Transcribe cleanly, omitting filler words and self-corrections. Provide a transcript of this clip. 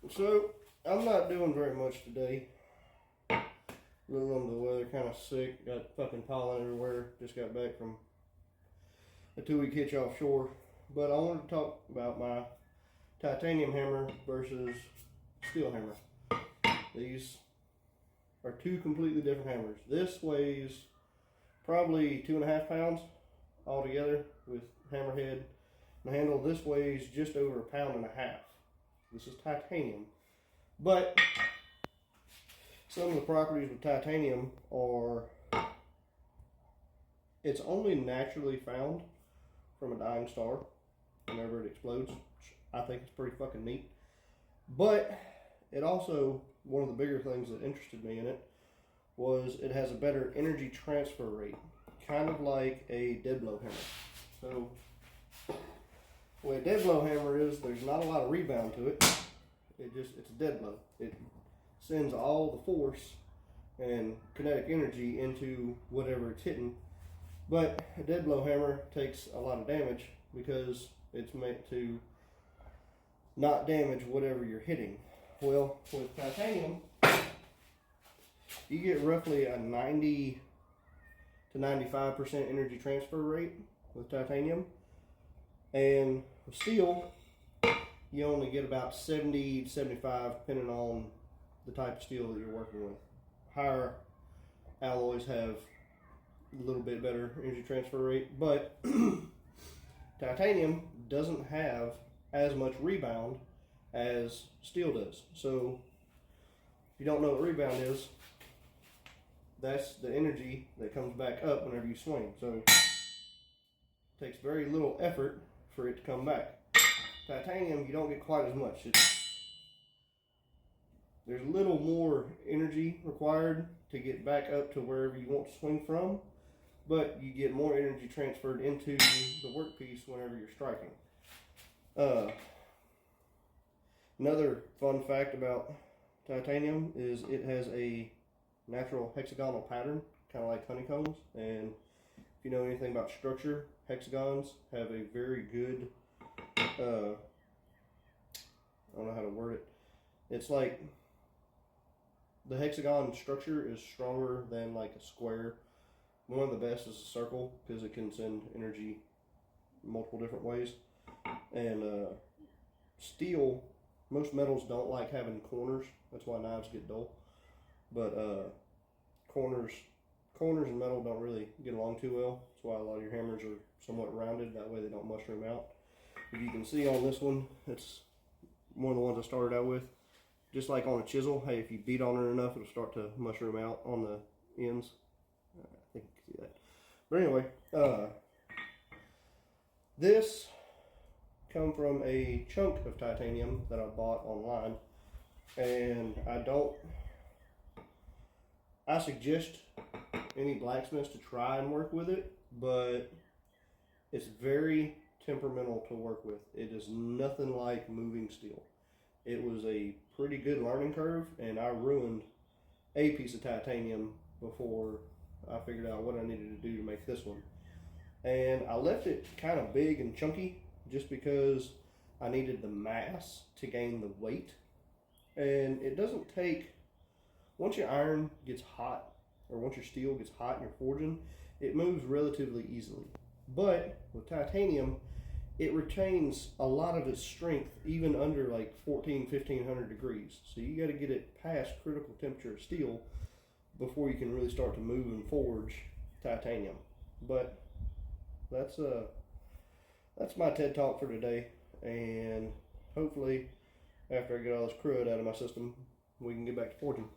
So, I'm not doing very much today. A little under the weather, kind of sick. Got fucking pollen everywhere. Just got back from a 2-week hitch offshore. But I wanted to talk about my titanium hammer versus steel hammer. These are two completely different hammers. This weighs probably 2.5 pounds altogether with hammerhead and handle. This weighs just over 1.5 pounds. This is titanium. But some of the properties with titanium are it's only naturally found from a dying star whenever it explodes, which I think is pretty fucking neat. But it also, one of the bigger things that interested me in it was it has a better energy transfer rate, kind of like a dead blow hammer. So the way a dead blow hammer is, there's not a lot of rebound to it. It's a dead blow. It sends all the force and kinetic energy into whatever it's hitting. But a dead blow hammer takes a lot of damage because it's meant to not damage whatever you're hitting. Well, with titanium, you get roughly a 90 to 95% energy transfer rate with titanium. And with steel, you only get about 70 to 75 depending on the type of steel that you're working with. Higher alloys have a little bit better energy transfer rate, but titanium doesn't have as much rebound as steel does. So if you don't know what rebound is, that's the energy that comes back up whenever you swing. So it takes very little effort for it to come back. Titanium, you don't get quite as much. There's a little more energy required to get back up to wherever you want to swing from, but you get more energy transferred into the workpiece whenever you're striking. Another fun fact about titanium is it has a natural hexagonal pattern, kind of like honeycombs. And if you know anything about structure, hexagons have a very good, I don't know how to word it. It's like the hexagon structure is stronger than like a square. One of the best is a circle because it can send energy multiple different ways. And steel, most metals don't like having corners. That's why knives get dull. But corners and metal don't really get along too well. That's why a lot of your hammers are somewhat rounded. That way they don't mushroom out. If you can see on this one, it's one of the ones I started out with. Just like on a chisel, hey, if you beat on it enough, it'll start to mushroom out on the ends. I think you can see that. But anyway, this come from a chunk of titanium that I bought online, and I suggest any blacksmiths to try and work with it, but it's very temperamental to work with. It is nothing like moving steel. It was a pretty good learning curve, and I ruined a piece of titanium before I figured out what I needed to do to make this one. And I left it kind of big and chunky just because I needed the mass to gain the weight. And it doesn't take, once your iron gets hot, or once your steel gets hot and you're forging, it moves relatively easily. But with titanium, it retains a lot of its strength even under like 1500 degrees. So you got to get it past critical temperature of steel before you can really start to move and forge titanium. But that's my TED Talk for today, and hopefully after I get all this crud out of my system, we can get back to forging.